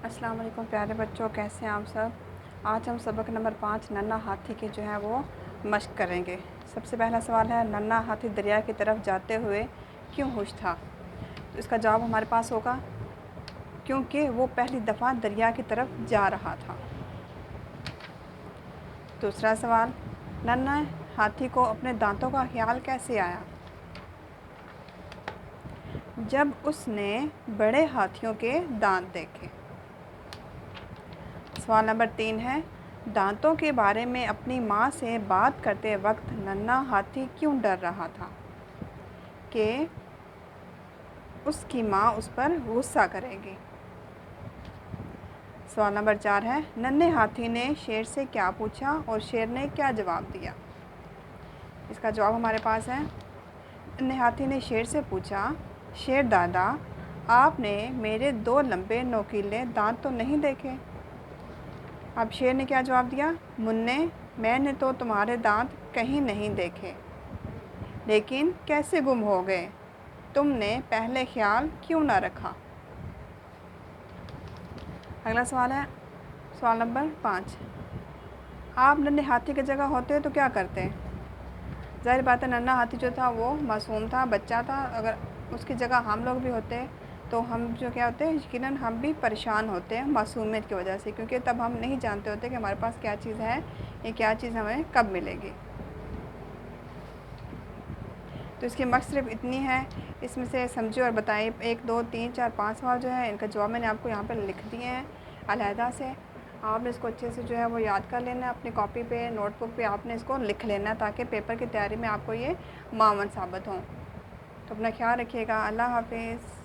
अस्सलाम वालेकुम प्यारे बच्चों, कैसे हैं आप सब। आज हम सबक नंबर 5 नन्हा हाथी की जो है वो मश्क करेंगे। सबसे पहला सवाल है, नन्हा हाथी दरिया की तरफ जाते हुए क्यों खुश था। तो इसका जवाब हमारे पास होगा क्योंकि वो पहली दफ़ा दरिया की तरफ जा रहा था। दूसरा सवाल, नन्हा हाथी को अपने दांतों का ख्याल कैसे आया। जब उसने बड़े हाथियों के दांत देखे। सवाल नंबर 3 है, दांतों के बारे में अपनी माँ से बात करते वक्त नन्हा हाथी क्यों डर रहा था कि उसकी माँ उस पर गुस्सा करेगी। सवाल नंबर 4 है, नन्हे हाथी ने शेर से क्या पूछा और शेर ने क्या जवाब दिया। इसका जवाब हमारे पास है, नन्हे हाथी ने शेर से पूछा, शेर दादा, आपने मेरे 2 लंबे नोकीले दांत तो नहीं देखे। अब शेर ने क्या जवाब दिया, मुन्ने, मैंने तो तुम्हारे दांत कहीं नहीं देखे, लेकिन कैसे गुम हो गए, तुमने पहले ख्याल क्यों ना रखा। अगला सवाल है, सवाल नंबर 5, आप नन्हे हाथी की जगह होते तो क्या करते। ज़ाहिर बात है, नन्हा हाथी जो था वो मासूम था, बच्चा था। अगर उसकी जगह हम लोग भी होते तो हम जो क्या होते हैं, यकीनन हम भी परेशान होते हैं मासूमियत की वजह से, क्योंकि तब हम नहीं जानते होते कि हमारे पास क्या चीज़ है, ये क्या चीज़ हमें कब मिलेगी। तो इसकी मकसद सिर्फ इतनी है, इसमें से समझिए और बताइए। 1 2 3 4 5 सवाल जो है, इनका जवाब मैंने आपको यहाँ पर लिख दिए हैं अलहदा से। आपने इसको अच्छे से जो है वो याद कर लेना है, अपनी कॉपी पे, नोटबुक पे आपने इसको लिख लेना है, ताकि पेपर की तैयारी में आपको ये मावन साबित हों। तो अपना ख्याल रखिएगा। अल्लाह हाफिज़।